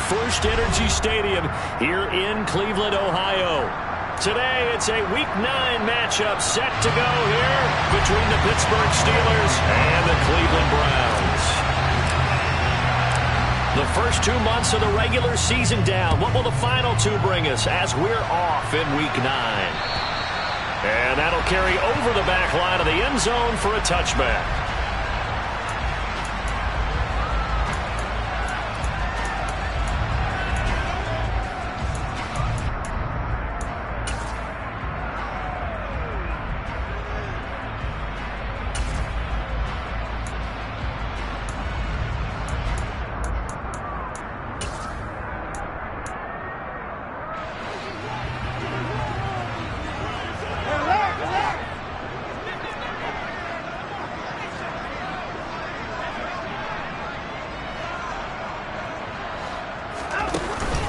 First Energy Stadium here in Cleveland, Ohio. Today, it's a Week 9 matchup set to go here between the Pittsburgh Steelers and the Cleveland Browns. The first 2 months of the regular season down. What will the final 2 bring us as we're off in Week 9? And that'll carry over the back line of the end zone for a touchback.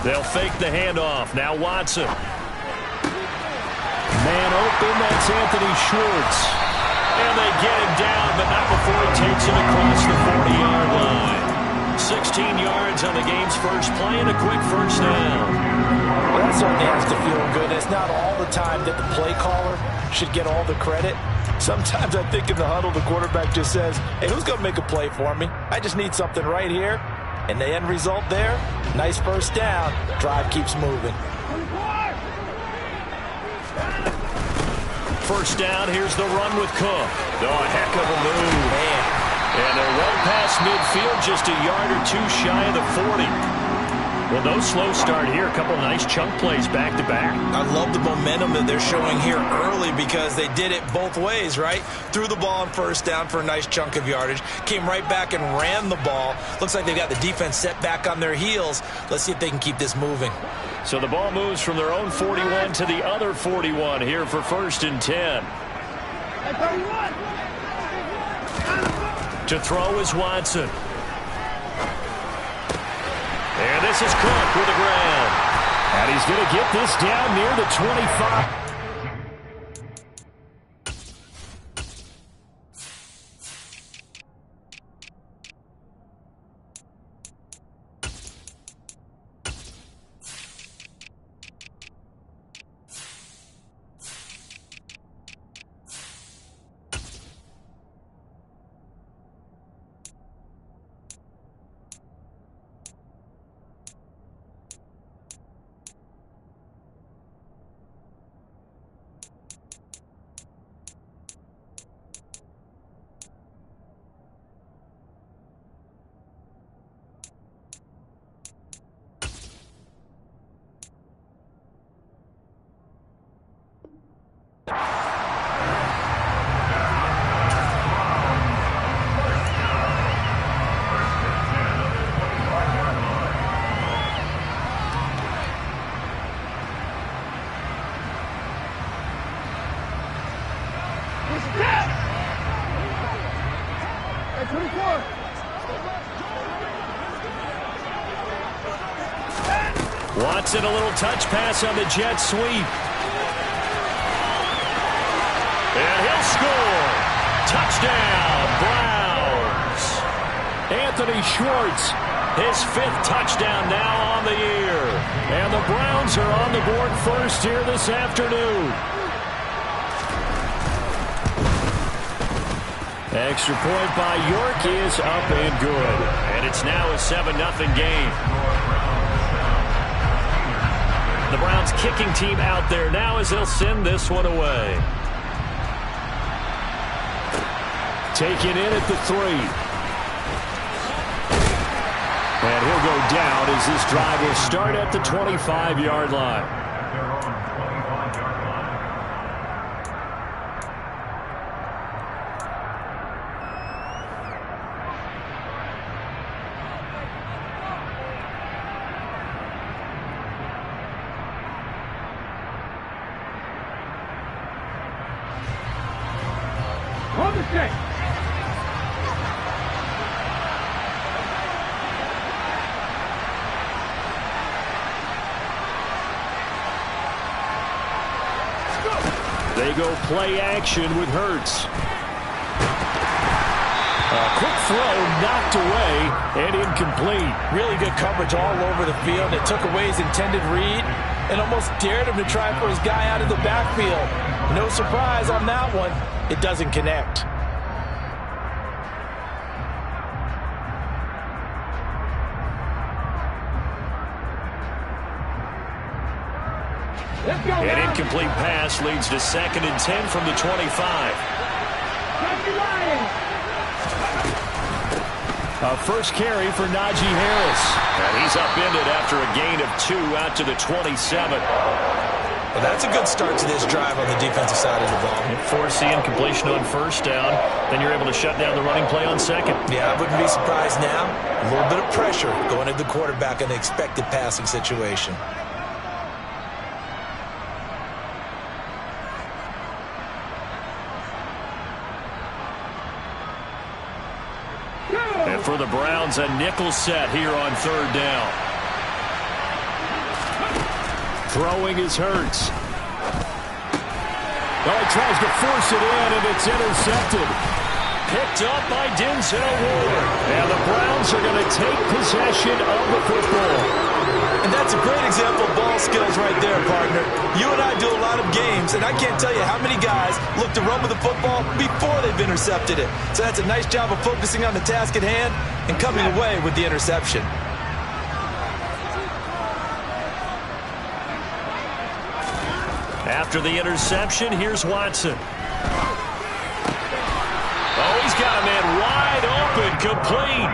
They'll fake the handoff. Now Watson. Man open, that's Anthony Schwartz. And they get him down, but not before he takes him across the 40-yard line. 16 yards on the game's first play and a quick first down. Well, that certainly has to feel good. It's not all the time that the play caller should get all the credit. Sometimes I think in the huddle, the quarterback just says, hey, who's going to make a play for me? I just need something right here. And the end result there, nice first down. Drive keeps moving. First down, here's the run with Cook. Oh, a heck of a move. Man. And they're well past midfield, just a yard or 2 shy of the 40. Well, no slow start here. A couple nice chunk plays back-to-back. I love the momentum that they're showing here early because they did it both ways, right? Threw the ball on first down for a nice chunk of yardage. Came right back and ran the ball. Looks like they've got the defense set back on their heels. Let's see if they can keep this moving. So the ball moves from their own 41 to the other 41 here for 1st and 10. To throw is Watson. And this is Cook with the ground. And he's going to get this down near the 25. Watson, a little touch pass on the jet sweep. And he'll score. Touchdown, Browns. Anthony Schwartz, his 5th touchdown now on the year. And the Browns are on the board first here this afternoon. Extra point by York is up and good. And it's now a 7-0 game. The Browns kicking team out there now as they'll send this one away. Taken in at the 3. And he'll go down as this drive will start at the 25-yard line. They go play action with Hurts. Quick throw knocked away and incomplete. Really good coverage all over the field. It took away his intended read and almost dared him to try for his guy out of the backfield. No surprise on that one. It doesn't connect. An incomplete pass leads to 2nd and 10 from the 25. A first carry for Najee Harris. And he's upended after a gain of 2 out to the 27. Well, that's a good start to this drive on the defensive side of the ball. And force the incompletion on first down. Then you're able to shut down the running play on 2nd. Yeah, I wouldn't be surprised now. A little bit of pressure going at the quarterback in the expected passing situation. And for the Browns, a nickel set here on 3rd down. Throwing is Hurts. Oh, he tries to force it in, and it's intercepted. Picked up by Denzel Ward. And the Browns are going to take possession of the football. And that's a great example of ball skills right there, partner. You and I do a lot of games, and I can't tell you how many guys look to run with the football before they've intercepted it. So that's a nice job of focusing on the task at hand and coming away with the interception. After the interception, here's Watson. Oh, he's got a man wide open, complete.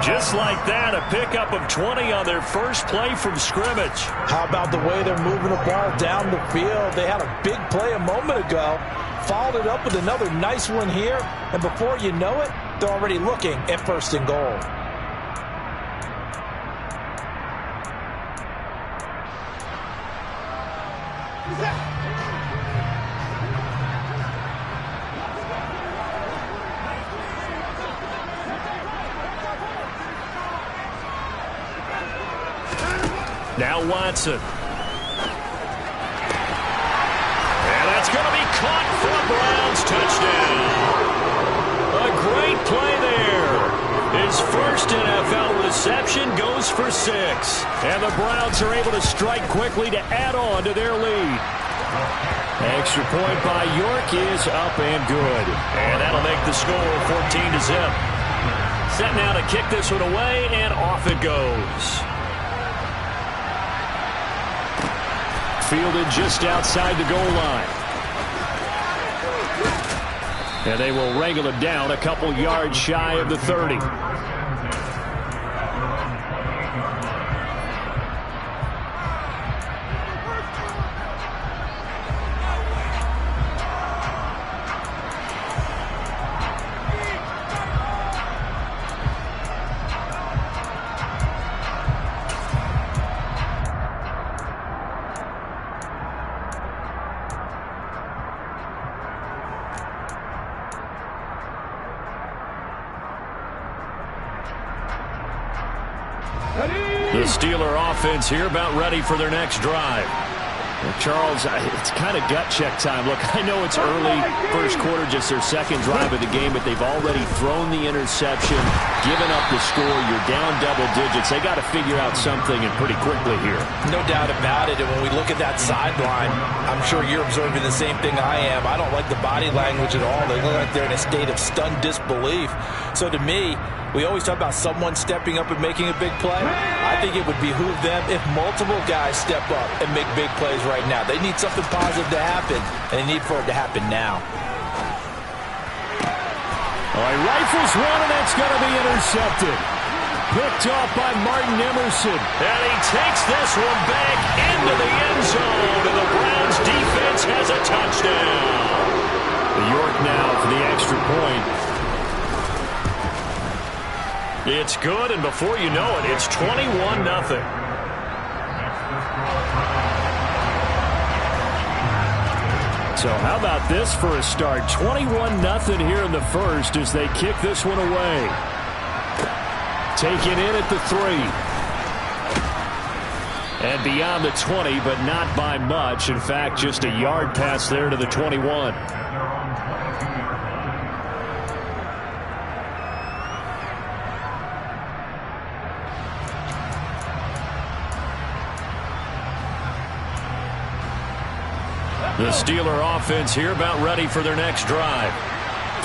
Just like that, a pickup of 20 on their first play from scrimmage. How about the way they're moving the ball down the field? They had a big play a moment ago, followed it up with another nice one here, and before you know it, they're already looking at 1st and goal. Now Watson. And that's going to be caught for a Browns touchdown. A great play there. His first NFL reception goes for 6. And the Browns are able to strike quickly to add on to their lead. Extra point by York is up and good. And that'll make the score 14-0. Set now to kick this one away, and off it goes. Fielded just outside the goal line. And they will wrangle it down a couple yards shy of the 30. The Steeler offense here about ready for their next drive. Well, Charles, it's kind of gut check time. Look, I know it's early, first quarter, just their 2nd drive of the game, but they've already thrown the interception, given up the score. You're down double digits. They got to figure out something, and pretty quickly here. No doubt about it. And when we look at that sideline, I'm sure you're observing the same thing I am. I don't like the body language at all. They look like they're in a state of stunned disbelief. So to me, we always talk about someone stepping up and making a big play. I think it would behoove them if multiple guys step up and make big plays right now. They need something positive to happen, and they need for it to happen now. He rifles one, and that's going to be intercepted. Picked off by Martin Emerson. And he takes this one back into the end zone, and the Browns defense has a touchdown. York now for the extra point. It's good, and before you know it, it's 21-0. So how about this for a start? 21-0 here in the first as they kick this one away. Taken in at the 3. And beyond the 20, but not by much. In fact, just a yard pass there to the 21. The Steeler offense here about ready for their next drive.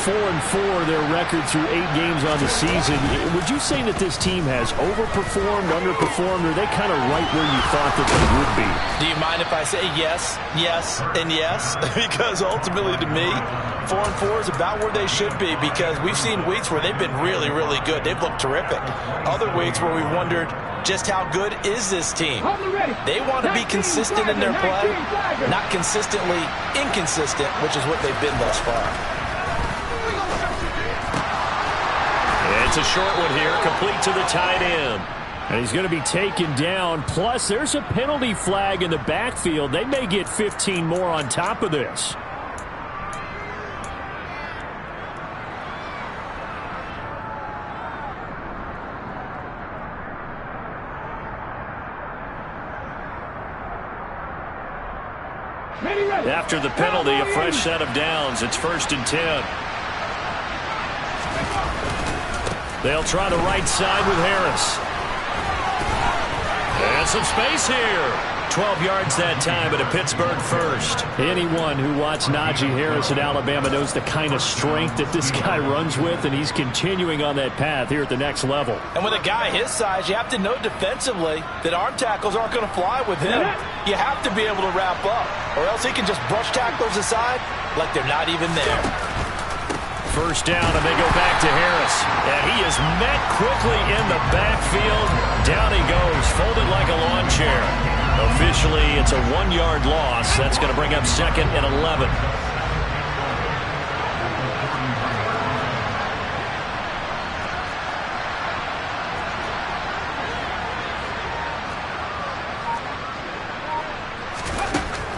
4-4 their record through 8 games on the season. Would you say that this team has overperformed, underperformed, or are they kind of right where you thought that they would be? Do you mind if I say yes, yes, and yes? Because ultimately to me, 4-4 is about where they should be, because we've seen weeks where they've been really, really good. They've looked terrific. Other weeks where we've wondered just how good is this team. They want to be consistent in their play, not consistently inconsistent, which is what they've been thus far. It's a short one here, complete to the tight end. And he's going to be taken down. Plus, there's a penalty flag in the backfield. They may get 15 more on top of this. After the penalty, a fresh set of downs. It's 1st and 10. They'll try the right side with Harris. And some space here. 12 yards that time at a Pittsburgh first. Anyone who watched Najee Harris at Alabama knows the kind of strength that this guy runs with, and he's continuing on that path here at the next level. And with a guy his size, you have to know defensively that arm tackles aren't going to fly with him. You have to be able to wrap up, or else he can just brush tacklers aside like they're not even there. First down, and they go back to Harris. And he is met quickly in the backfield. Down he goes, folded like a lawn chair. Officially, it's a 1-yard loss. That's going to bring up 2nd and 11.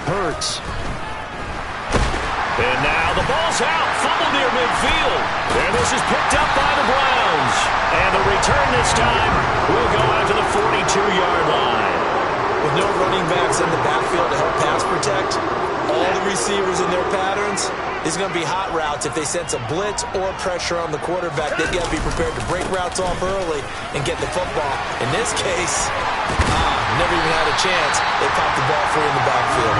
Hurts. And now the ball's out. Fumble near midfield. And this is picked up by the Browns. And the return this time will go out to the 42-yard line. With no running backs in the backfield to help pass protect, all the receivers in their patterns, it's going to be hot routes. If they sense a blitz or pressure on the quarterback, they've got to be prepared to break routes off early and get the football. In this case, never even had a chance. They popped the ball free in the backfield.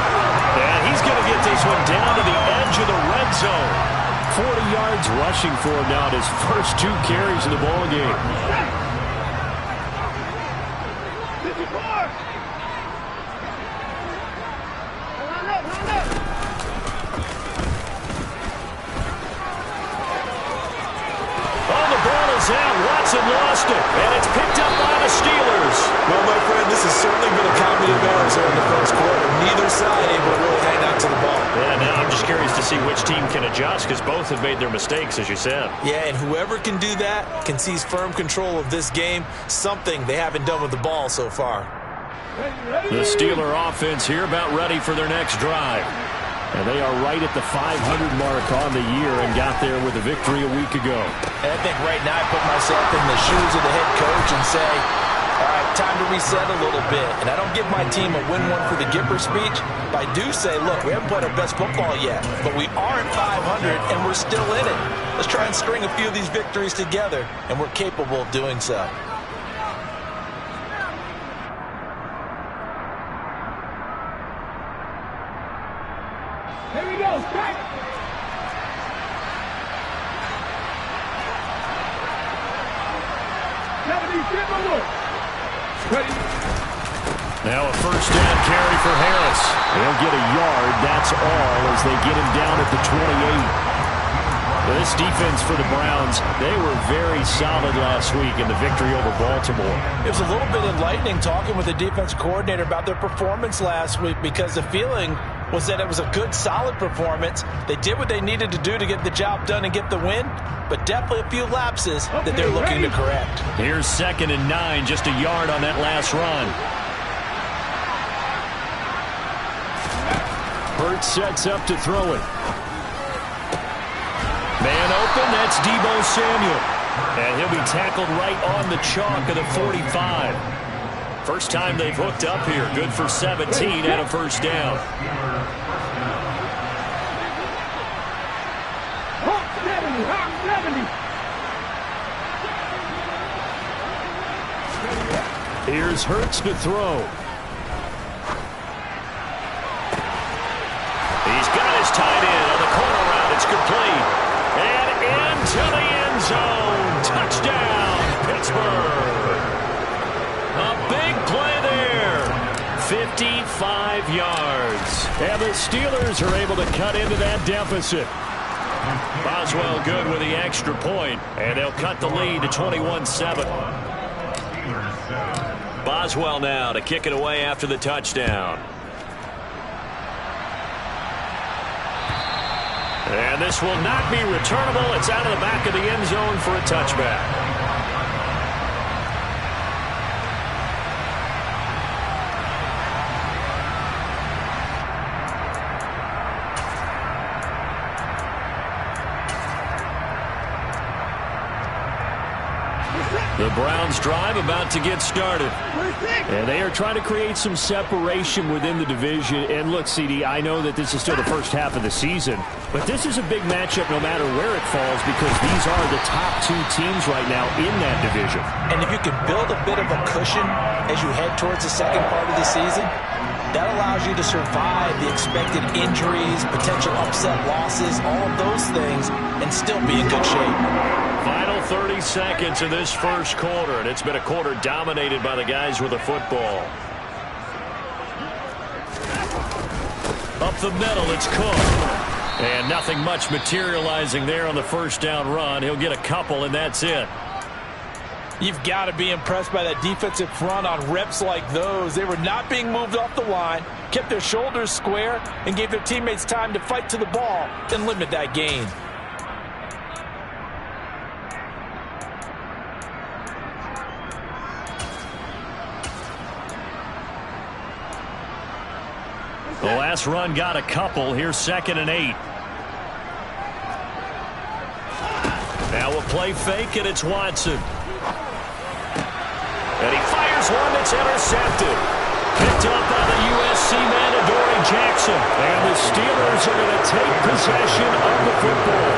And he's going to get this one down to the edge of the red zone. 40 yards rushing for him now at his first 2 carries in the ball game. Out. Watson lost it, and it's picked up by the Steelers. Well, my friend, this has certainly been a comedy of errors here in the first quarter. Neither side able to really hang on to the ball. Yeah, now I'm just curious to see which team can adjust, because both have made their mistakes, as you said. Yeah, and whoever can do that can seize firm control of this game, something they haven't done with the ball so far. The Steeler offense here about ready for their next drive. And they are right at the 500 mark on the year and got there with a victory a week ago. And I think right now I put myself in the shoes of the head coach and say, all right, time to reset a little bit. And I don't give my team a win one for the Gipper speech, but I do say, look, we haven't played our best football yet, but we are at 500 and we're still in it. Let's try and string a few of these victories together, and we're capable of doing so. Here we go, strike! Now a first down carry for Harris. They'll get a yard, that's all, as they get him down at the 28. This defense for the Browns, they were very solid last week in the victory over Baltimore. It was a little bit enlightening talking with the defense coordinator about their performance last week, because the feeling was that it was a good, solid performance. They did what they needed to do to get the job done and get the win, but definitely a few lapses that they're looking to correct. Here's 2nd and 9, just a yard on that last run. Hurts sets up to throw it. Man open, that's Deebo Samuel. And he'll be tackled right on the chalk of the 45. First time they've hooked up here. Good for 17 and a first down. Here's Hurts to throw. complete. And into the end zone. Touchdown, Pittsburgh. A big play there. 55 yards. And the Steelers are able to cut into that deficit. Boswell good with the extra point, and they'll cut the lead to 21-7. Boswell now to kick it away after the touchdown. And this will not be returnable. It's out of the back of the end zone for a touchback. The Browns drive about to get started. And they are trying to create some separation within the division. And look, CD, I know that this is still the first half of the season, but this is a big matchup no matter where it falls because these are the top two teams right now in that division. And if you can build a bit of a cushion as you head towards the second part of the season, that allows you to survive the expected injuries, potential upset losses, all of those things, and still be in good shape. Final 30 seconds of this first quarter, and it's been a quarter dominated by the guys with the football. Up the middle, it's Cook. And nothing much materializing there on the first down run. He'll get a couple, and that's it. You've got to be impressed by that defensive front on reps like those. They were not being moved off the line, kept their shoulders square, and gave their teammates time to fight to the ball and limit that gain. The last run got a couple. Here's 2nd and 8. Now a play fake, and it's Watson. And he fires one that's intercepted. Picked up by the USC man, Adoree Jackson. And the Steelers are going to take possession of the football.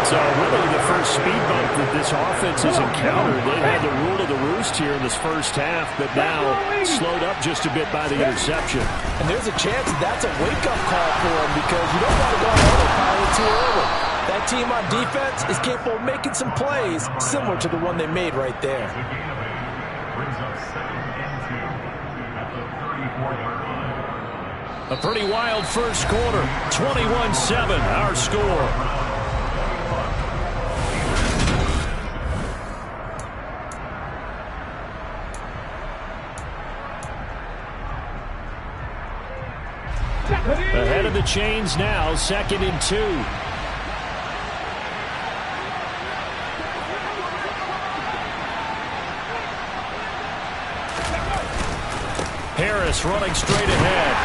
So really the first speed bump that this offense has encountered. They had the rule of the roost here in this first half, but now slowed up just a bit by the interception. And there's a chance that's a wake-up call for them because you don't want to go on autopilot too early. That team on defense is capable of making some plays similar to the one they made right there. A pretty wild first quarter. 21-7, our score. Ahead of the chains now, 2nd and 2. Harris running straight ahead.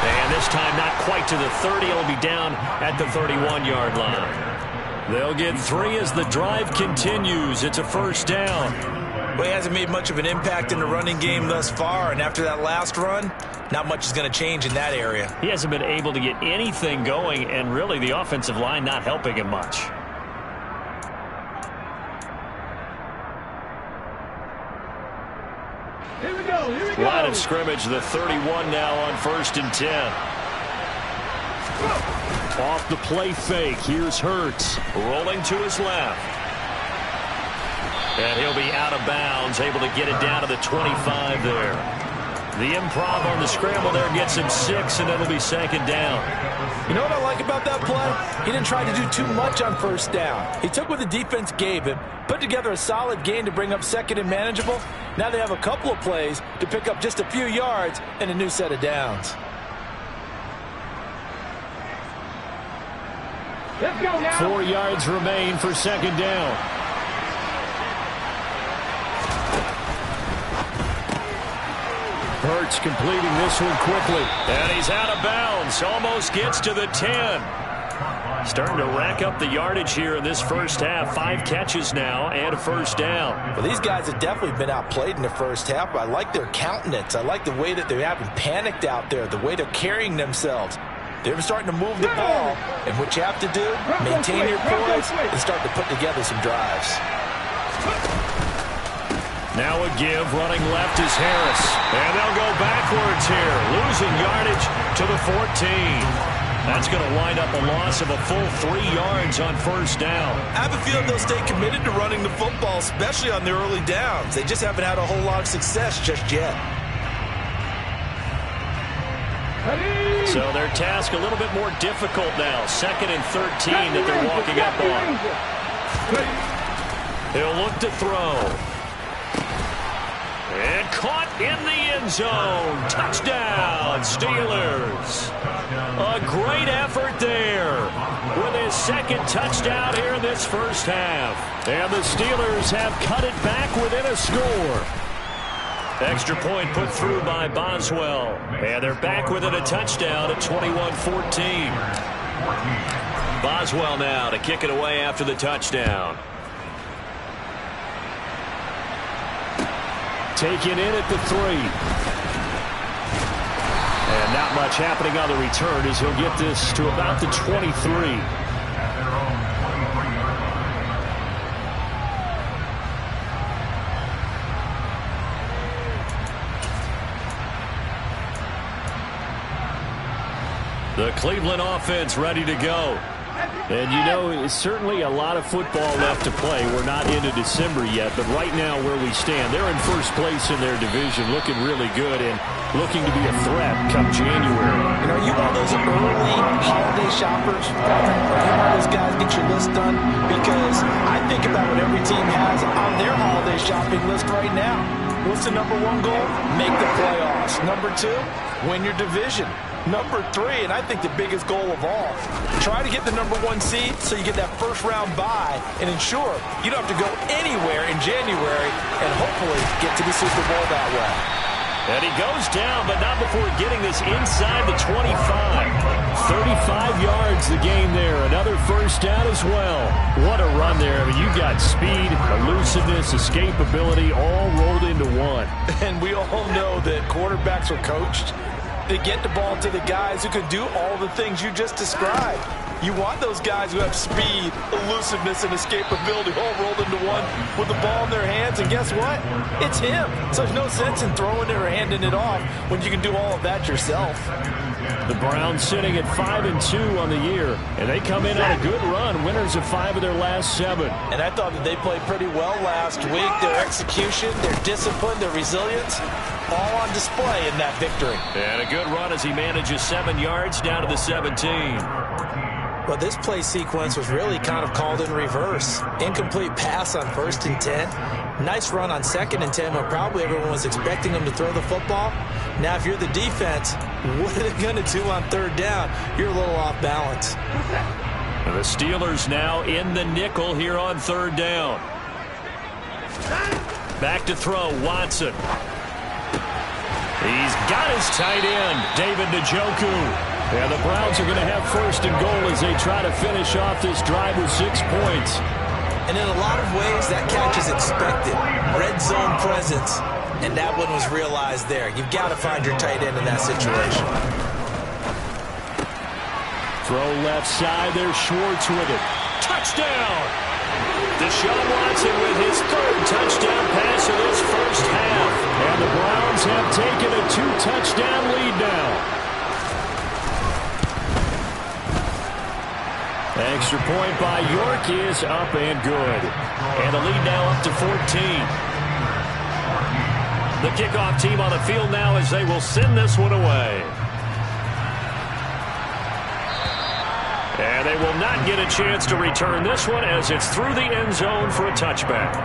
And this time not quite to the 30. It'll be down at the 31-yard line. They'll get 3 as the drive continues. It's a first down. Well, he hasn't made much of an impact in the running game thus far, and after that last run, not much is going to change in that area. He hasn't been able to get anything going, and really the offensive line not helping him much. Here we go. Line of scrimmage, the 31 now on 1st and 10. Off the play fake, here's Hurts. Rolling to his left. And he'll be out of bounds, able to get it down to the 25 there. The improv on the scramble there gets him 6, and it'll be 2nd down. You know what I like about that play? He didn't try to do too much on first down. He took what the defense gave him, put together a solid gain to bring up 2nd and manageable. Now they have a couple of plays to pick up just a few yards and a new set of downs. Let's go now. 4 yards remain for 2nd down. Hurts completing this one quickly. And he's out of bounds. Almost gets to the 10. Starting to rack up the yardage here in this first half. 5 catches now and a first down. Well, these guys have definitely been outplayed in the first half, but I like their countenance. I like the way that they haven't panicked out there, the way they're carrying themselves. They're starting to move the ball, and what you have to do, maintain your poise and start to put together some drives. Now a give, running left is Harris. And they'll go backwards here. Losing yardage to the 14. That's going to wind up a loss of a full 3 yards on first down. I have a feeling they'll stay committed to running the football, especially on their early downs. They just haven't had a whole lot of success just yet. So their task a little bit more difficult now. 2nd and 13 that they're walking up on. He'll look to throw. And caught in the end zone. Touchdown, Steelers. A great effort there with his 2nd touchdown here in this first half. And the Steelers have cut it back within a score. Extra point put through by Boswell. And they're back within a touchdown at 21-14. Boswell now to kick it away after the touchdown. Taken in at the 3. And not much happening on the return as he'll get this to about the 23. The Cleveland offense ready to go. And you know, it's certainly a lot of football left to play. We're not into December yet, but right now where we stand, they're in first place in their division, looking really good and looking to be a threat come January. And are you one of those early holiday shoppers? Are you one of those guys get your list done? Because I think about what every team has on their holiday shopping list right now. What's the number 1 goal? Make the playoffs. Number 2, win your division. Number 3, and I think the biggest goal of all, try to get the number 1 seed so you get that first round bye and ensure you don't have to go anywhere in January and hopefully get to the Super Bowl that way. And he goes down, but not before getting this inside the 25. 35 yards the game there. Another first down as well. What a run there. I mean, you've got speed, elusiveness, escapability all rolled into one. And we all know that quarterbacks are coached. They get the ball to the guys who can do all the things you just described. You want those guys who have speed, elusiveness, and escapability all rolled into one with the ball in their hands. And guess what? It's him. So there's no sense in throwing it or handing it off when you can do all of that yourself. The Browns sitting at 5-2 on the year, and they come in on a good run, winners of 5 of their last 7. And I thought that they played pretty well last week. Their execution, their discipline, their resilience, all on display in that victory. And a good run as he manages 7 yards down to the 17. Well, this play sequence was really kind of called in reverse. Incomplete pass on 1st and 10. Nice run on 2nd and 10 when probably everyone was expecting him to throw the football. Now, if you're the defense, what are they going to do on 3rd down? You're a little off balance. And the Steelers now in the nickel here on 3rd down. Back to throw, Watson. He's got his tight end, David Njoku. And the Browns are going to have 1st and goal as they try to finish off this drive with 6 points. And in a lot of ways, that catch is expected. Red zone presence. And that one was realized there. You've got to find your tight end in that situation. Throw left side. There's Schwartz with it. Touchdown! Deshaun Watson with his 3rd touchdown pass of this first half. And the Browns have taken a 2-touchdown lead now. Extra point by York is up and good. And the lead now up to 14. The kickoff team on the field now as they will send this one away. And they will not get a chance to return this one as it's through the end zone for a touchback.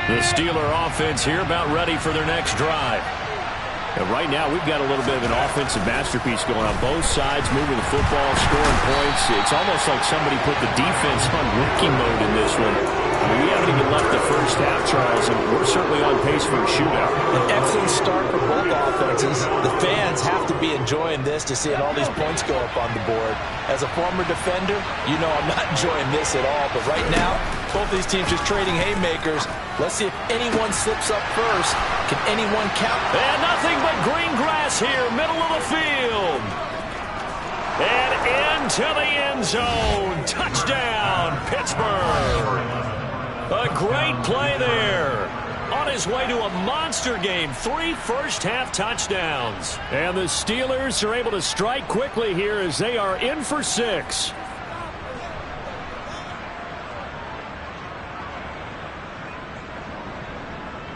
The Steeler offense here about ready for their next drive. And right now, we've got a little bit of an offensive masterpiece going on both sides, moving the football, scoring points. It's almost like somebody put the defense on rookie mode in this one. I mean, we haven't even left the first half, Charles, and we're certainly on pace for a shootout. An excellent start for both offenses. The fans have to be enjoying this to seeing all these points go up on the board. As a former defender, you know I'm not enjoying this at all. But right now, both these teams just trading haymakers. Let's see if anyone slips up first. Can anyone count? And nothing but green grass here, middle of the field. And into the end zone. Touchdown, Pittsburgh. A great play there. On his way to a monster game, 3 first-half touchdowns. And the Steelers are able to strike quickly here as they are in for 6.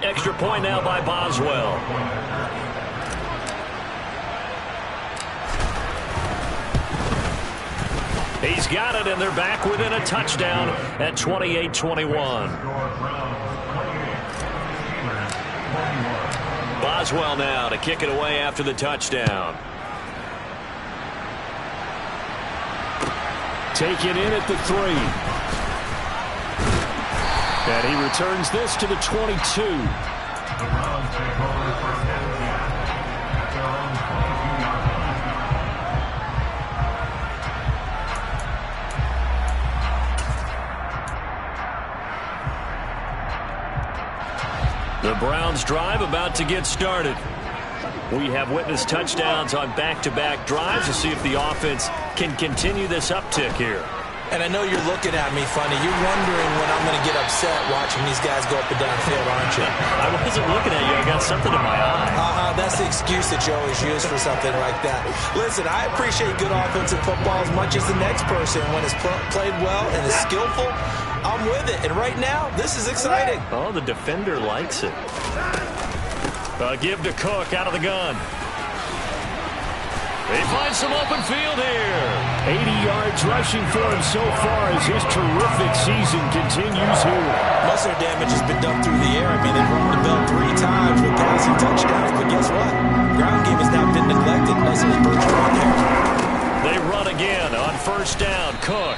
Extra point now by Boswell. He's got it, and they're back within a touchdown at 28-21. Boswell now to kick it away after the touchdown. Take it in at the 3. And he returns this to the 22. The Browns drive about to get started. We have witnessed touchdowns on back-to-back drives. We'll see if the offense can continue this uptick here. And I know you're looking at me funny. You're wondering when I'm going to get upset watching these guys go up and down the field, aren't you? I wasn't looking at you. I got something in my eye. That's the excuse that you always use for something like that. Listen, I appreciate good offensive football as much as the next person. When it's played well and is skillful, I'm with it. And right now, this is exciting. Oh, the defender likes it. Give to Cook out of the gun. He finds some open field here. 80 yards rushing for him so far as his terrific season continues here. Most of their damage has been done through the air. I mean, they've rung the bell 3 times with passing touchdowns. But guess what? Ground game has now been neglected unless there's Bergeron there. They run again on first down. Cook.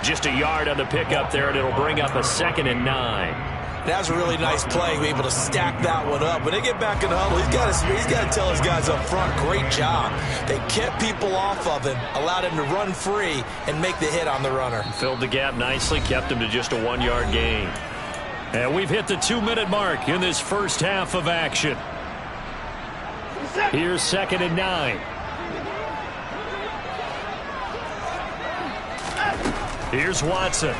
Just a yard on the pickup there, and it'll bring up a 2nd and 9. That was a really nice play. Be able to stack that one up. When they get back in the huddle, he's got to tell his guys up front, great job. They kept people off of him, allowed him to run free, and make the hit on the runner. Filled the gap nicely, kept him to just a 1-yard gain. And we've hit the 2-minute mark in this first half of action. Here's 2nd and 9. Here's Watson.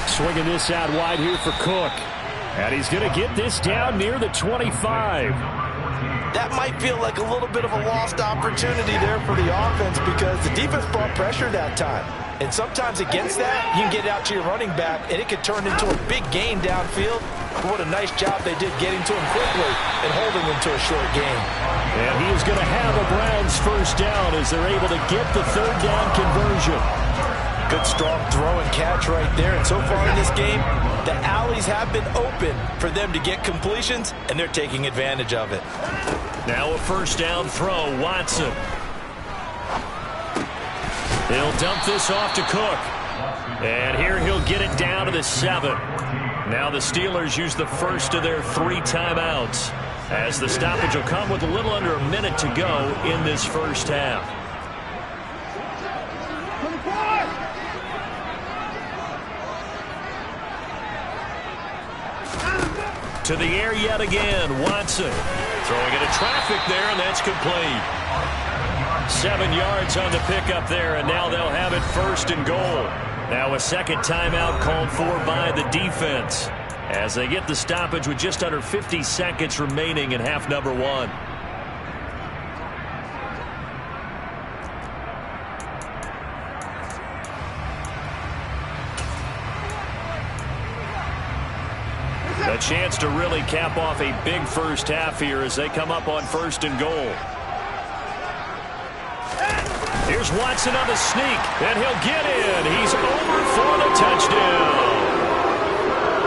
Swinging this out wide here for Cook. And he's going to get this down near the 25. That might feel like a little bit of a lost opportunity there for the offense because the defense brought pressure that time. And sometimes against that, you can get out to your running back, and it could turn into a big gain downfield. But what a nice job they did getting to him quickly and holding him to a short gain. And he is going to have a Browns first down as they're able to get the 3rd down conversion. Good strong throw and catch right there. And so far in this game, the alleys have been open for them to get completions, and they're taking advantage of it. Now a first down throw, Watson. He'll dump this off to Cook. And here he'll get it down to the 7. Now the Steelers use the first of their 3 timeouts, as the stoppage will come with a little under a minute to go in this first half. To the air yet again, Watson. Throwing into traffic there, and that's complete. 7 yards on the pickup there, and now they'll have it 1st and goal. Now a 2nd timeout called for by the defense as they get the stoppage with just under 50 seconds remaining in half number 1. A chance to really cap off a big first half here as they come up on 1st and goal. Here's Watson on the sneak, and he'll get in. He's over for the touchdown.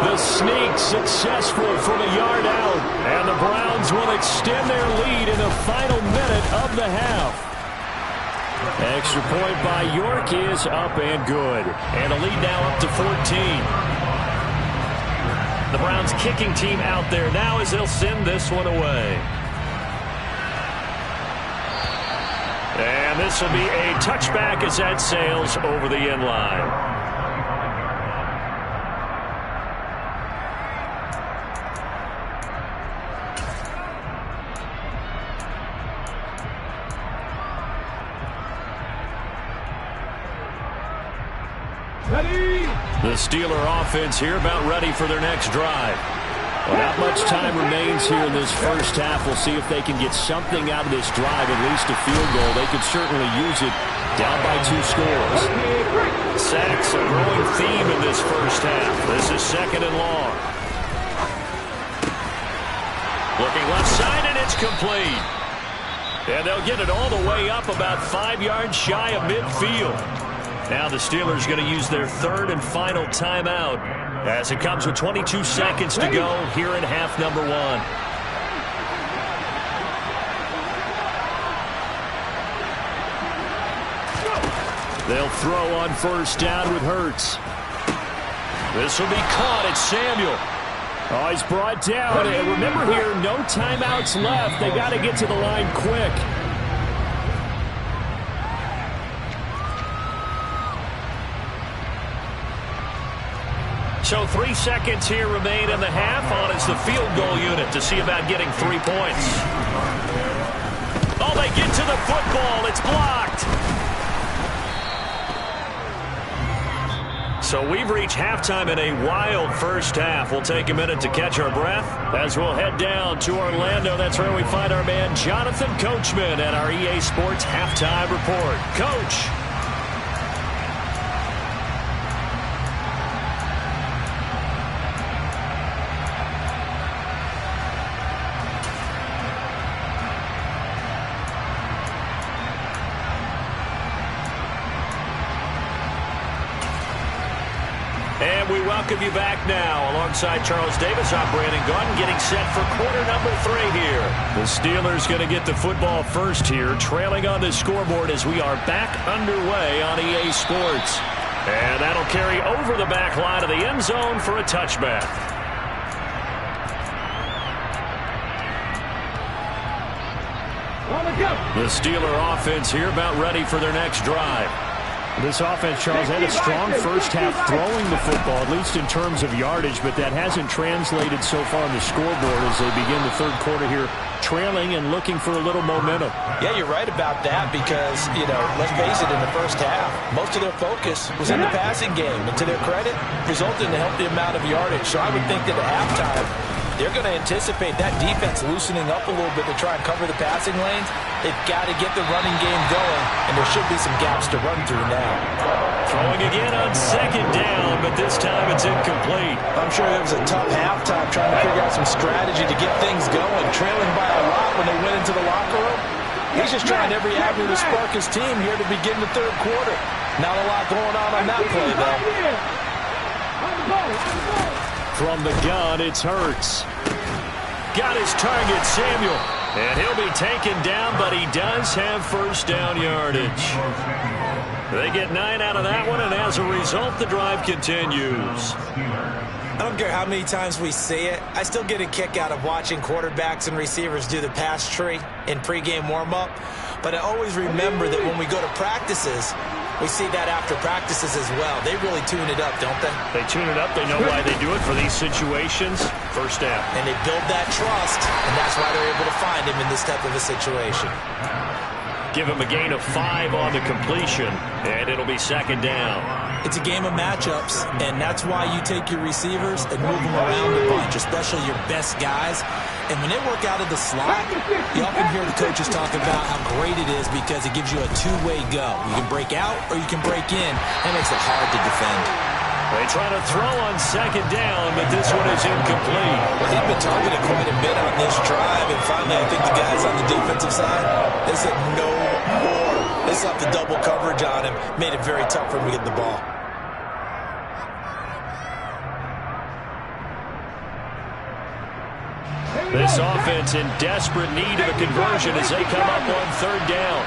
The sneak successful from a yard out, and the Browns will extend their lead in the final minute of the half. Extra point by York is up and good, and a lead now up to 14. The Browns kicking team out there now as they'll send this one away. And this will be a touchback as that sails over the end line. The Steeler offense here about ready for their next drive. Well, not much time remains here in this first half. We'll see if they can get something out of this drive, at least a field goal. They could certainly use it down by 2 scores. Sacks, a growing theme in this first half. This is 2nd and long. Looking left side, and it's complete. And they'll get it all the way up about 5 yards shy of midfield. Now the Steelers going to use their 3rd and final timeout as it comes with 22 seconds to go here in half number 1. They'll throw on 1st down with Hurts. This will be caught. It's Samuel. Oh, he's brought down. And remember here, no timeouts left. They got to get to the line quick. So 3 seconds here remain in the half. On is the field goal unit to see about getting 3 points. Oh, they get to the football. It's blocked. So we've reached halftime in a wild first half. We'll take a minute to catch our breath as we'll head down to Orlando. That's where we find our man Jonathan Coachman at our EA Sports Halftime Report. Coach. And we welcome you back now. Alongside Charles Davis, I'm Brandon Gaudin, getting set for quarter number 3 here. The Steelers going to get the football first here, trailing on the scoreboard as we are back underway on EA Sports. And that'll carry over the back line of the end zone for a touchback. The Steeler offense here about ready for their next drive. This offense, Charles, had a strong first half throwing the football, at least in terms of yardage, but that hasn't translated so far on the scoreboard as they begin the 3rd quarter here, trailing and looking for a little momentum. Yeah, you're right about that because, let's face it, in the first half, most of their focus was in the passing game. And to their credit, resulted in a healthy amount of yardage. So I would think that at halftime, they're going to anticipate that defense loosening up a little bit to try and cover the passing lanes. They've got to get the running game going, and there should be some gaps to run through now. Throwing again on 2nd down, but this time it's incomplete. I'm sure it was a tough halftime trying to figure out some strategy to get things going, trailing by a lot when they went into the locker room. He's just trying every avenue to spark his team here to begin the 3rd quarter. Not a lot going on that play, though. From the gun, it's Hurts. Got his target, Samuel. And he'll be taken down, but he does have 1st down yardage. They get 9 out of that one, and as a result, the drive continues. I don't care how many times we see it. I still get a kick out of watching quarterbacks and receivers do the pass tree in pregame warm-up. But I always remember that when we go to practices, we see that after practices as well. They really tune it up, don't they? They tune it up. They know why they do it for these situations. 1st down. And they build that trust, and that's why they're able to find him in this type of a situation. Give him a gain of 5 on the completion, and it'll be 2nd down. It's a game of matchups, and that's why you take your receivers and move them around a bunch, especially your best guys. And when they work out of the slot, you often hear the coaches talk about how great it is because it gives you a 2-way go. You can break out or you can break in. That makes it hard to defend. They try to throw on 2nd down, but this one is incomplete. He's been targeted quite a bit on this drive, and finally I think the guys on the defensive side, they said no more. They slapped the double coverage on him, made it very tough for him to get the ball. This offense in desperate need of a conversion as they come up on 3rd down.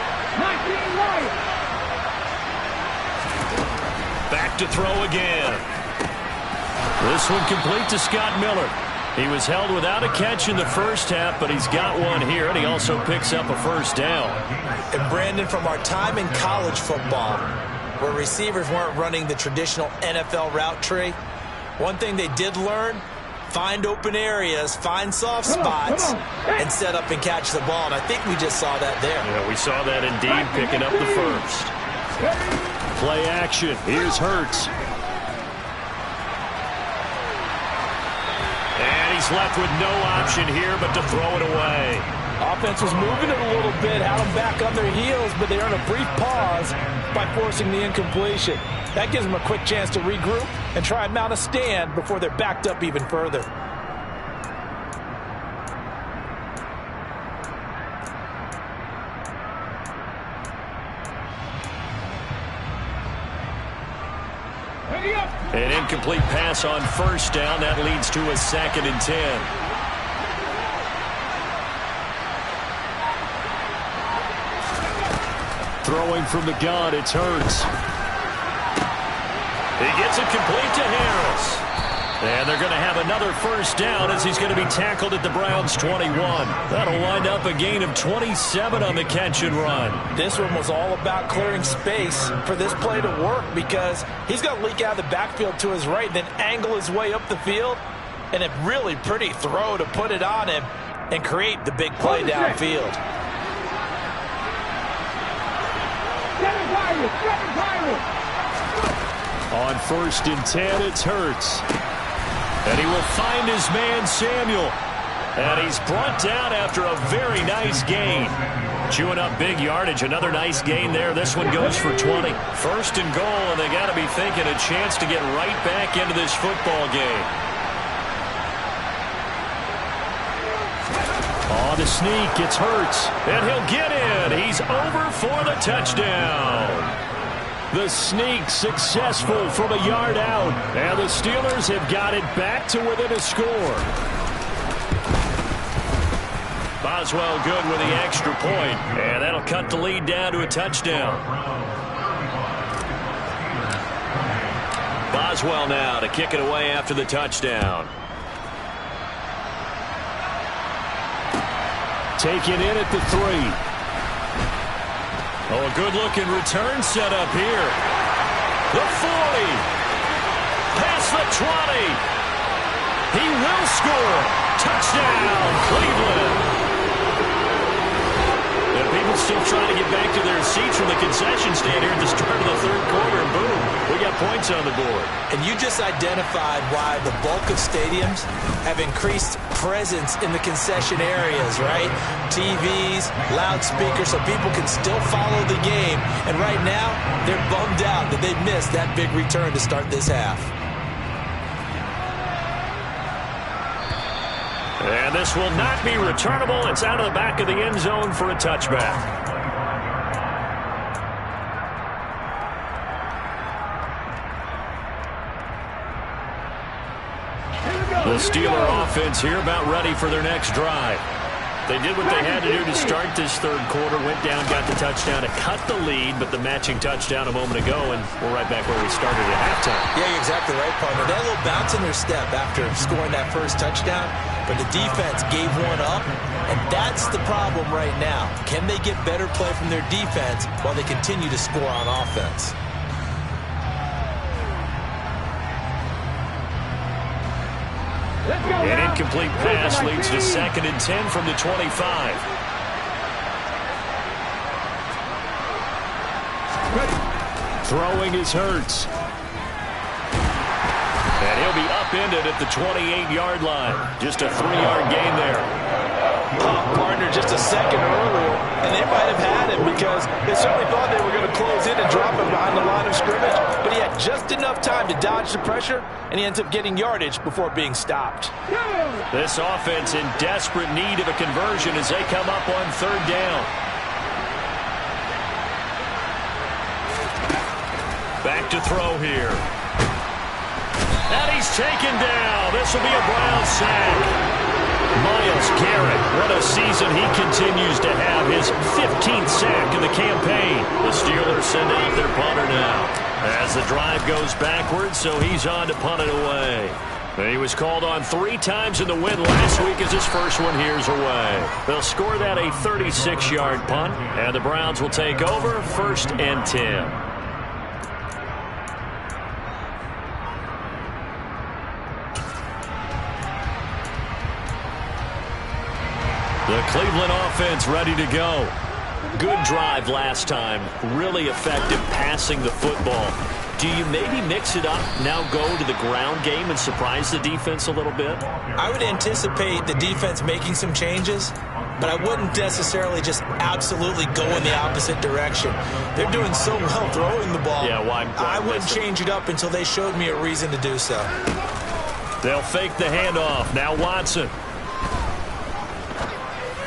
Back to throw again. This one complete to Scott Miller. He was held without a catch in the first half, but he's got one here, and he also picks up a 1st down. And Brandon, from our time in college football, where receivers weren't running the traditional NFL route tree, one thing they did learn, find open areas, find soft spots, and set up and catch the ball. And I think we just saw that there. Yeah, we saw that indeed, picking up the 1st. Play action. Here's Hurts. he's left with no option here but to throw it away. Offense was moving it a little bit, had them back on their heels, but they earned a brief pause by forcing the incompletion. That gives them a quick chance to regroup and try and mount a stand before they're backed up even further. An incomplete pass on first down. That leads to a 2nd and 10. Throwing from the gun, it's Hurts. He gets it complete to Harris. And they're going to have another first down as he's going to be tackled at the Browns' 21. That'll wind up a gain of 27 on the catch and run. This one was all about clearing space for this play to work because he's going to leak out of the backfield to his right, then angle his way up the field, and a really pretty throw to put it on him and create the big play downfield. On 1st and 10, it's Hurts. And he will find his man, Samuel. And he's brought down after a very nice gain. Chewing up big yardage. Another nice gain there. This one goes for 20. 1st and goal, and they got to be thinking a chance to get right back into this football game. On the sneak, it's Hurts. And he'll get in. He's over for the touchdown. The sneak successful from a yard out. And the Steelers have got it back to within a score. Boswell good with the extra point. And that'll cut the lead down to a touchdown. Boswell now to kick it away after the touchdown. Taken in at the 3. Oh, a good-looking return set up here. The 40. Past the 20. He will score. Touchdown, Cleveland. And people still trying to get back to their seats from the concession stand here at the start of the 3rd quarter. And boom, we got points on the board. And you just identified why the bulk of stadiums have increased presence in the concession areas, right? TVs, loudspeakers, so people can still follow the game. And right now, they're bummed out that they missed that big return to start this half. And this will not be returnable. It's out of the back of the end zone for a touchback. The Steeler offense here about ready for their next drive. They did what they had to do to start this 3rd quarter. Went down, got the touchdown to cut the lead, but the matching touchdown a moment ago, and we're right back where we started at halftime. Yeah, you're exactly right, partner. They had a little bounce in their step after scoring that first touchdown, but the defense gave one up, and that's the problem right now. Can they get better play from their defense while they continue to score on offense? An incomplete pass leads to 2nd and 10 from the 25. Throwing is Hurts. And he'll be upended at the 28-yard line. Just a 3-yard gain there. Partner just a second earlier, and they might have had him because they certainly thought they were going to close in and drop him behind the line of scrimmage, but he had just enough time to dodge the pressure, and he ends up getting yardage before being stopped. This offense in desperate need of a conversion as they come up on 3rd down. Back to throw here. And he's taken down. This will be a Brown sack. Myles Garrett, what a season he continues to have. His 15th sack in the campaign. The Steelers send out their punter now. As the drive goes backwards, so he's on to punt it away. He was called on 3 times in the win last week as his first one here's away. They'll score that a 36-yard punt, and the Browns will take over 1st and 10. The Cleveland offense ready to go. Good drive last time. Really effective passing the football. Do you maybe mix it up, now go to the ground game and surprise the defense a little bit? I would anticipate the defense making some changes, but I wouldn't necessarily just absolutely go in the opposite direction. They're doing so well throwing the ball. Yeah, why I wouldn't change it up until they showed me a reason to do so. They'll fake the handoff. Now Watson.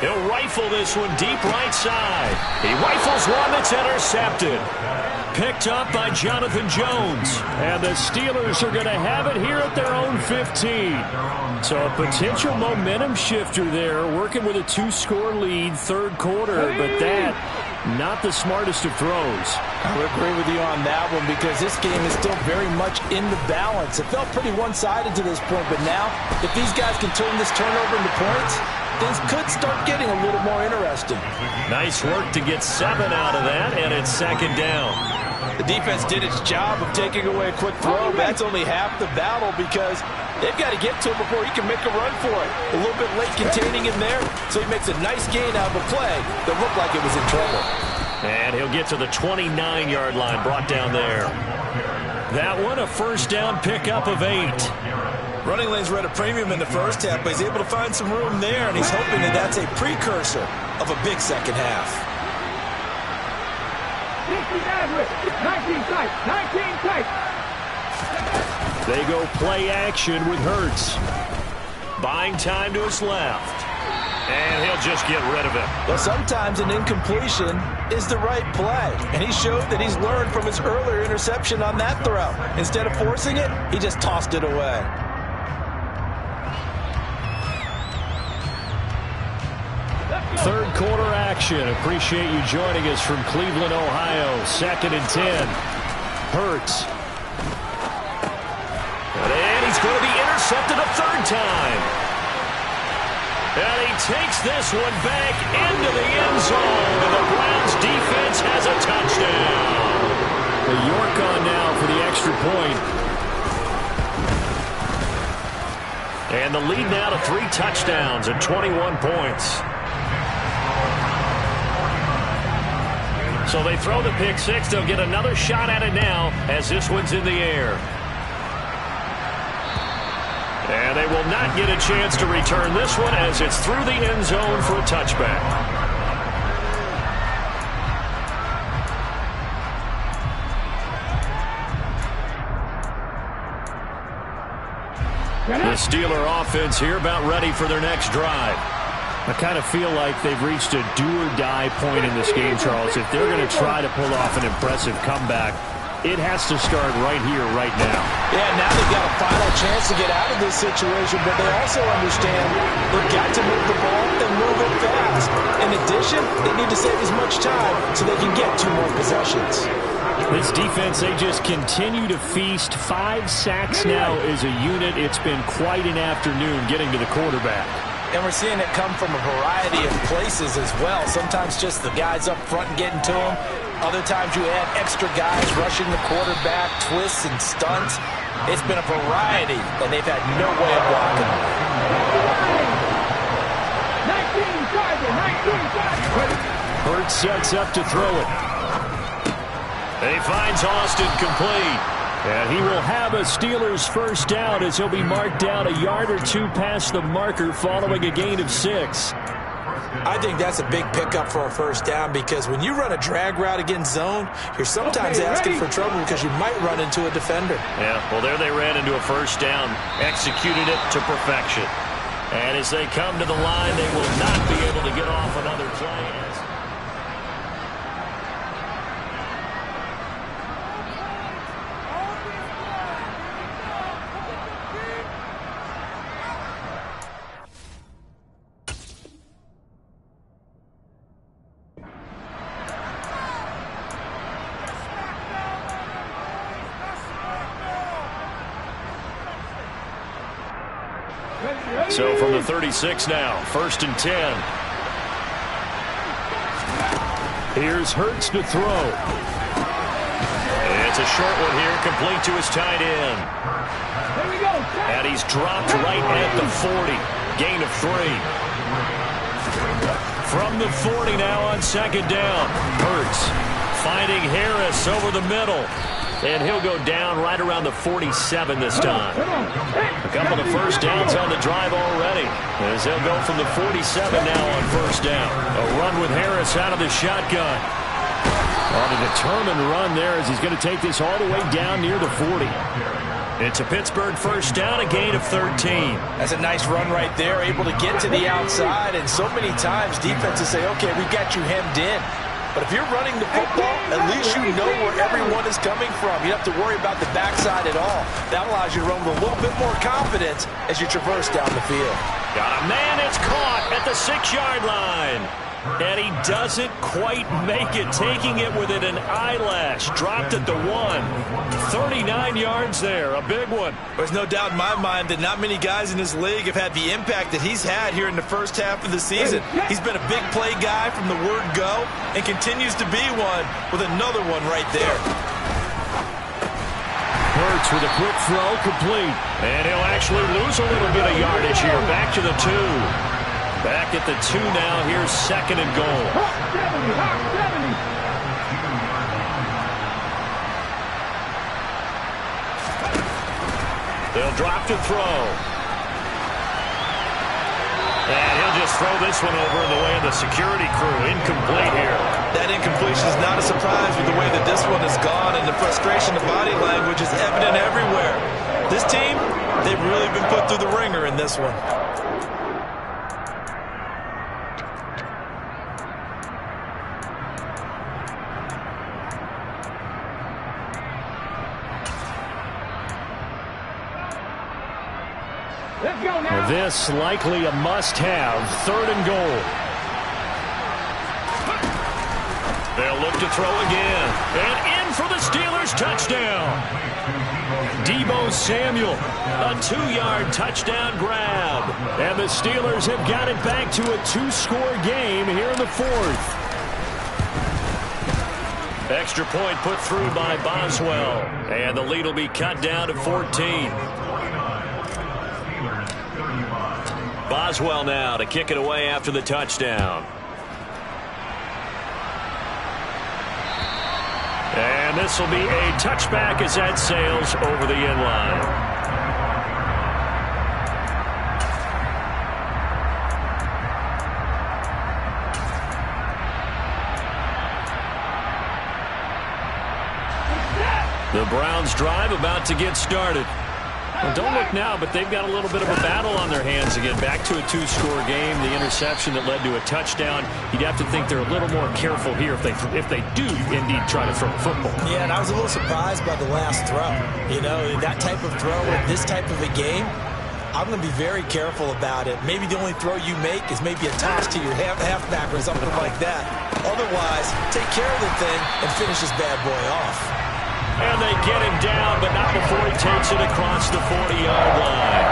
He'll rifle this one deep right side. He rifles one that's intercepted. Picked up by Jonathan Jones. And the Steelers are going to have it here at their own 15. So a potential momentum shifter there, working with a 2-score lead, third quarter, but that, not the smartest of throws. I would agree with you on that one because this game is still very much in the balance. It felt pretty one-sided to this point, but now, if these guys can turn this turnover into points, things could start getting a little more interesting. Nice work to get 7 out of that, and it's second down. The defense did its job of taking away a quick throw, but that's only half the battle because they've got to get to him before he can make a run for it. A little bit late containing him there, so he makes a nice gain out of a play that looked like it was in trouble. And he'll get to the 29-yard line, brought down there. That one, a first down pickup of 8. Running lanes were at a premium in the first half, but he's able to find some room there, and he's hoping that that's a precursor of a big second half. 19 tight. 19 tight. They go play action with Hurts. Buying time to his left. And he'll just get rid of it. Well, sometimes an incompletion is the right play, and he showed that he's learned from his earlier interception on that throw. Instead of forcing it, he just tossed it away. Third quarter action. Appreciate you joining us from Cleveland, Ohio. 2nd and 10. Hurts. And he's going to be intercepted a third time. And he takes this one back into the end zone. And the Browns defense has a touchdown. The York on now for the extra point. And the lead now to 3 touchdowns and 21 points. So they throw the pick 6. They'll get another shot at it now as this one's in the air. And they will not get a chance to return this one as it's through the end zone for a touchback. The Steeler offense here about ready for their next drive. I kind of feel like they've reached a do-or-die point in this game, Charles. If they're going to try to pull off an impressive comeback, it has to start right here, right now. Yeah, now they've got a final chance to get out of this situation, but they also understand they've got to move the ball and move it fast. In addition, they need to save as much time so they can get 2 more possessions. This defense, they just continue to feast. 5 sacks now as a unit. It's been quite an afternoon getting to the quarterback. And we're seeing it come from a variety of places as well. Sometimes just the guys up front getting to him. Other times you add extra guys rushing the quarterback, twists and stunts. It's been a variety, and they've had no way of blocking him. 19 Hurts sets up to throw it. He finds Austin complete. And he will have a Steelers first down as he'll be marked down a yard or 2 past the marker following a gain of 6. I think that's a big pickup for a first down because when you run a drag route against zone, you're sometimes asking for trouble because you might run into a defender. Yeah, well, there they ran into a first down, executed it to perfection. And as they come to the line, they will not be able to get off another play. So from the 36 now, 1st and 10. Here's Hurts to throw. It's a short one here, complete to his tight end. There we go. And he's dropped right at the 40. Gain of 3. From the 40 now on second down. Hurts finding Harris over the middle. And he'll go down right around the 47 this time. A couple of first downs on the drive already, as they'll go from the 47 now on first down. A run with Harris out of the shotgun. On a determined run there as he's going to take this all the way down near the 40. It's a Pittsburgh first down, a gain of 13. That's a nice run right there, able to get to the outside. And so many times defenses say, okay, we got you hemmed in. But if you're running the football, at least you know where everyone is coming from. You don't have to worry about the backside at all. That allows you to run with a little bit more confidence as you traverse down the field. Got a man, it's caught at the 6-yard line. And he doesn't quite make it, taking it within an eyelash. Dropped at the 1. 39 yards there, a big one. There's no doubt in my mind that not many guys in this league have had the impact that he's had here in the first half of the season. He's been a big play guy from the word go and continues to be one with another one right there. Hurts with a quick throw, complete. And he'll actually lose a little bit of yardage here. Back to the 2. Back at the 2 now. Here's second and goal. 70. They'll drop to throw. And he'll just throw this one over in the way of the security crew. Incomplete here. That incompletion is not a surprise with the way that this one has gone, and the frustration of body language is evident everywhere. This team, they've really been put through the ringer in this one. Let's go now. This likely a must-have. Third and goal. They'll look to throw again. And in for the Steelers touchdown. Deebo Samuel, a 2-yard touchdown grab. And the Steelers have got it back to a 2-score game here in the 4th. Extra point put through by Boswell. And the lead will be cut down to 14. Boswell now to kick it away after the touchdown. And this will be a touchback as that sails over the end line. The Browns drive about to get started. Well, don't look now, but they've got a little bit of a battle on their hands again. Back to a 2-score game. The interception that led to a touchdown. You'd have to think they're a little more careful here if they do indeed try to throw the football. Yeah, and I was a little surprised by the last throw. You know, that type of throw in this type of a game, I'm going to be very careful about it. Maybe the only throw you make is maybe a toss to your halfback or something like that. Otherwise, take care of the thing and finish this bad boy off. And they get him down, but not before he takes it across the 40-yard line.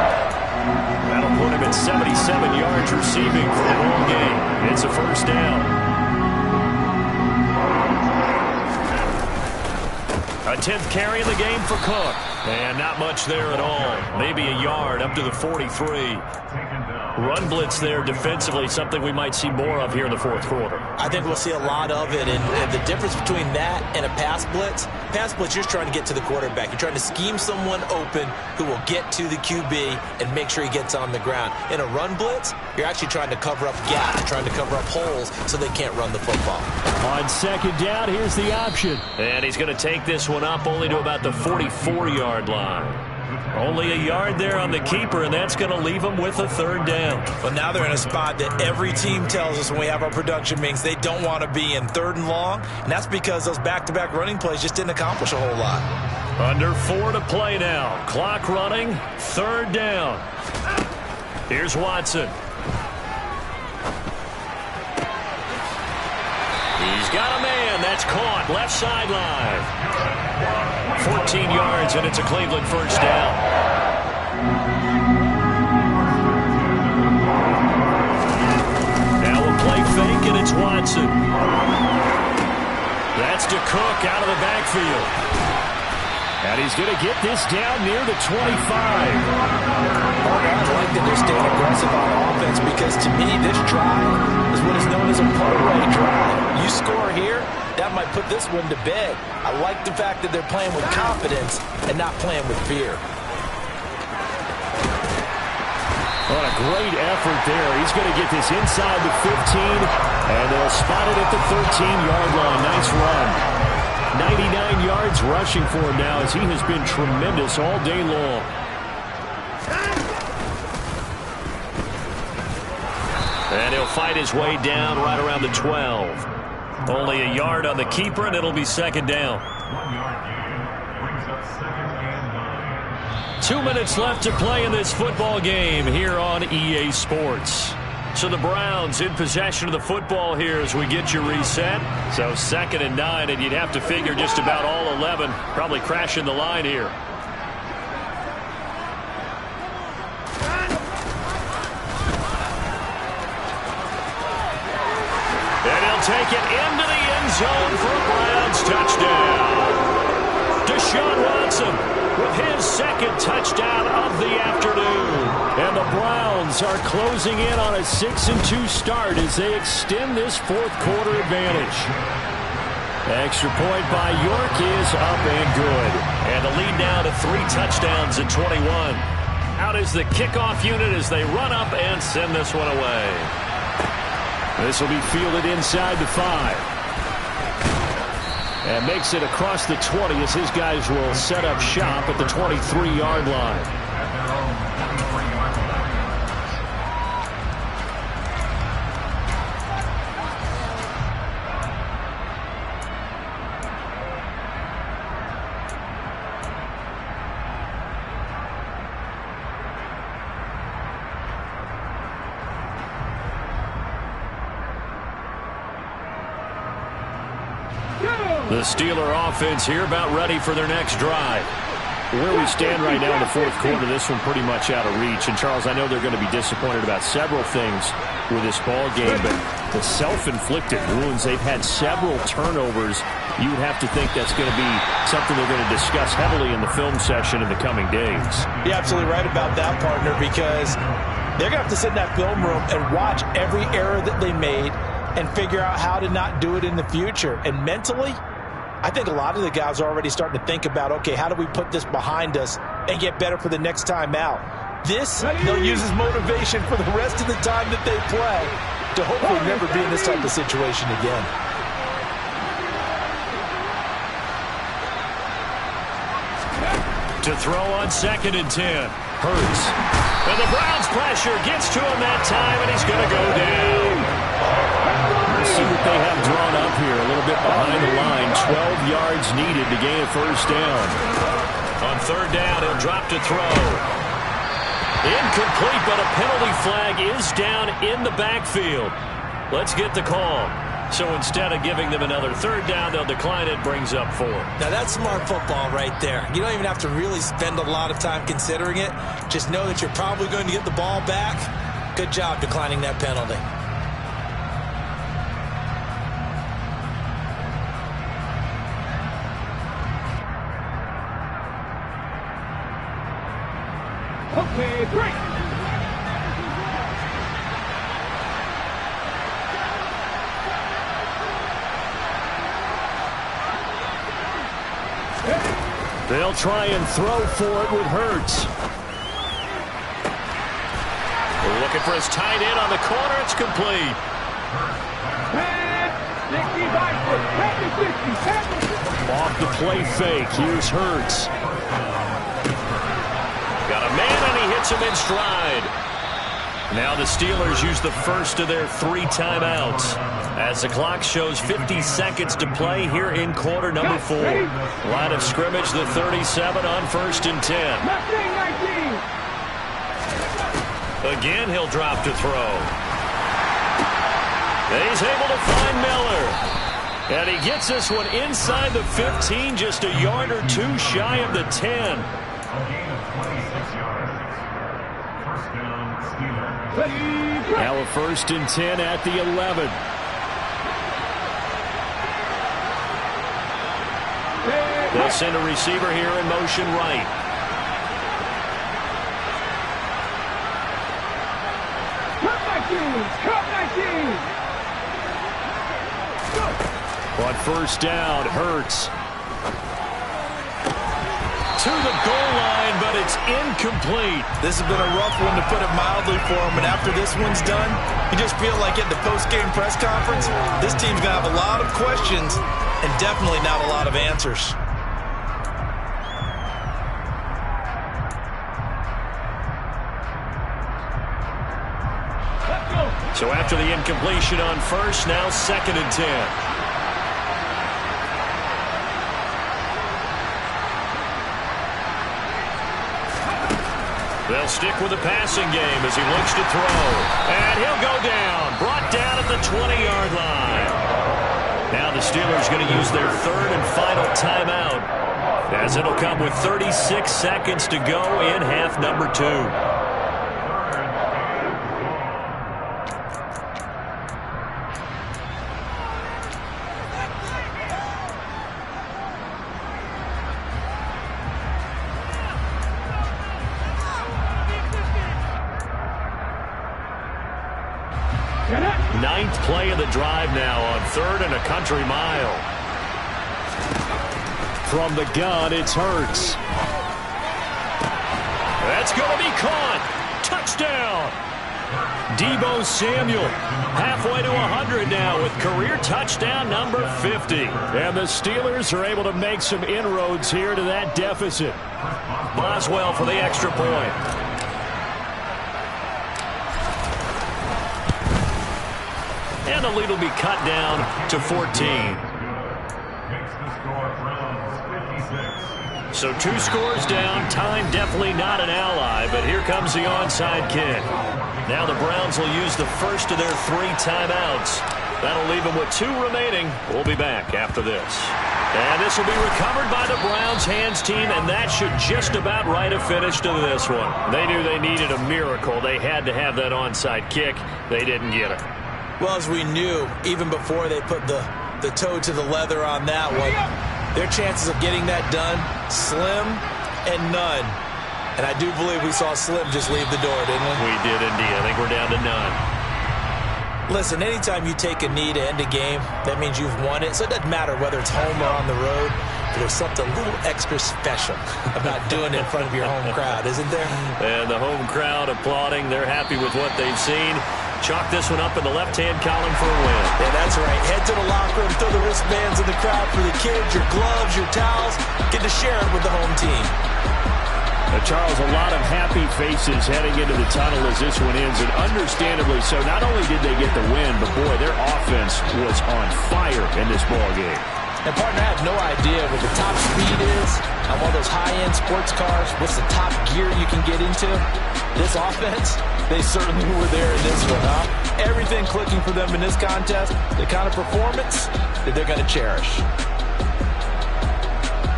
That'll put him at 77 yards receiving for the ball game. It's a first down. A 10th carry in the game for Cook. And not much there at all. Maybe a yard up to the 43. Run blitz there defensively, something we might see more of here in the 4th quarter. I think we'll see a lot of it, and the difference between that and a pass blitz, you're just trying to get to the quarterback. You're trying to scheme someone open who will get to the QB and make sure he gets on the ground. In a run blitz, you're actually trying to cover up gaps, trying to cover up holes so they can't run the football. On second down, here's the option. And he's going to take this one up only to about the 44-yard line. Only a yard there on the keeper, and that's going to leave them with a 3rd down. But now they're in a spot that every team tells us when we have our production meetings they don't want to be in, 3rd and long, and that's because those back-to-back running plays just didn't accomplish a whole lot. Under 4 to play now. Clock running, 3rd down. Here's Watson. He's got a man. That's caught. Left sideline. 14 yards, and it's a Cleveland first down. Now we'll play fake, and it's Watson. That's to Cook out of the backfield. And he's going to get this down near the 25. I like that they're staying aggressive on offense because, to me, this drive is what is known as that might put this one to bed. I like the fact that they're playing with confidence and not playing with fear. What a great effort there. He's going to get this inside the 15, and they'll spot it at the 13-yard line. Nice run. 99 yards rushing for him now as he has been tremendous all day long. And he'll fight his way down right around the 12. Only a yard on the keeper, and it'll be second down. 2 minutes left to play in this football game here on EA Sports. So the Browns in possession of the football here as we get you reset. So 2nd and 9, and you'd have to figure just about all 11 probably crashing the line here. And he'll take it into the end zone for a Browns touchdown. Deshaun Watson with his 2nd touchdown of the afternoon. And the Browns are closing in on a 6-2 start as they extend this 4th quarter advantage. Extra point by York is up and good. And the lead now to 3 touchdowns at 21. Out is the kickoff unit as they run up and send this one away. This will be fielded inside the 5. And makes it across the 20 as his guys will set up shop at the 23-yard line. The Steeler offense here about ready for their next drive. Where we stand right now in the 4th quarter, this one pretty much out of reach. And, Charles, I know they're going to be disappointed about several things with this ball game, but the self-inflicted wounds, they've had several turnovers. You would have to think that's going to be something they're going to discuss heavily in the film session in the coming days. You're absolutely right about that, partner, because they're going to have to sit in that film room and watch every error that they made and figure out how to not do it in the future. And mentally, I think a lot of the guys are already starting to think about, okay, how do we put this behind us and get better for the next time out? This, they'll use as motivation for the rest of the time that they play to hopefully never be in this type of situation again. To throw on 2nd and 10. Hurts. And the Browns pressure gets to him that time, and he's going to go down. Let's see what they have drawn up here. A little bit behind the line. 12 yards needed to gain a 1st down. On 3rd down, he'll drop to throw. Incomplete, but a penalty flag is down in the backfield. Let's get the call. So instead of giving them another 3rd down, they'll decline it, brings up 4. Now that's smart football right there. You don't even have to really spend a lot of time considering it. Just know that you're probably going to get the ball back. Good job declining that penalty. Okay, break. They'll try and throw for it with Hurts. We're looking for his tight end on the corner. It's complete. 60. Off the play fake. Here's Hurts. Got a man, and he hits him in stride. Now the Steelers use the first of their 3 timeouts as the clock shows 50 seconds to play here in quarter number 4. Line of scrimmage, the 37 on 1st and 10. Again, he'll drop to throw. He's able to find Miller. And he gets this one inside the 15, just a yard or 2 shy of the 10. Now a 1st and 10 at the 11. They'll send a receiver here in motion right. On first down, Hurts. To the goal line, but it's incomplete. This has been a rough one, to put it mildly, for him. And after this one's done, you just feel like at the post-game press conference, this team's going to have a lot of questions and definitely not a lot of answers. So after the incompletion on first, now 2nd and 10. They'll stick with the passing game as he looks to throw. And he'll go down. Brought down at the 20-yard line. Now the Steelers going to use their 3rd and final timeout, as it'll come with 36 seconds to go in half number 2. Ninth play of the drive now on 3rd and a country mile. From the gun, it's Hurts. That's going to be caught. Touchdown. Deebo Samuel halfway to 100 now with career touchdown number 50. And the Steelers are able to make some inroads here to that deficit. Boswell for the extra point. And the lead will be cut down to 14. So 2 scores down. Time definitely not an ally, but here comes the onside kick. Now the Browns will use the first of their 3 timeouts. That'll leave them with 2 remaining. We'll be back after this. And this will be recovered by the Browns hands team, and that should just about write a finish to this one. They knew they needed a miracle. They had to have that onside kick. They didn't get it. Well, as we knew, even before they put the toe to the leather on that one, their chances of getting that done, slim and none. And I do believe we saw Slim just leave the door, didn't we? We did indeed. I think we're down to none. Listen, anytime you take a knee to end a game, that means you've won it. So it doesn't matter whether it's home or on the road. But there's something a little extra special about doing it in front of your home crowd, isn't there? And the home crowd applauding. They're happy with what they've seen. Chalk this one up in the left-hand column for a win. Yeah, that's right. Head to the locker room, throw the wristbands in the crowd for the kids, your gloves, your towels. Get to share it with the home team. Charles, a lot of happy faces heading into the tunnel as this one ends, and understandably so. Not only did they get the win, but boy, their offense was on fire in this ball game. And, partner, I have no idea what the top speed is on one of those high-end sports cars. What's the top gear you can get into? This offense, they certainly were there in this one, huh? Everything clicking for them in this contest, the kind of performance that they're going to cherish.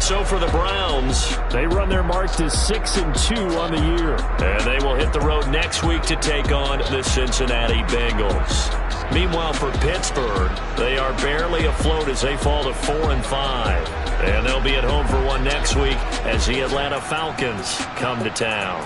So for the Browns, they run their mark to 6-2 on the year. And they will hit the road next week to take on the Cincinnati Bengals. Meanwhile, for Pittsburgh, they are barely afloat as they fall to 4-5. And they'll be at home for one next week as the Atlanta Falcons come to town.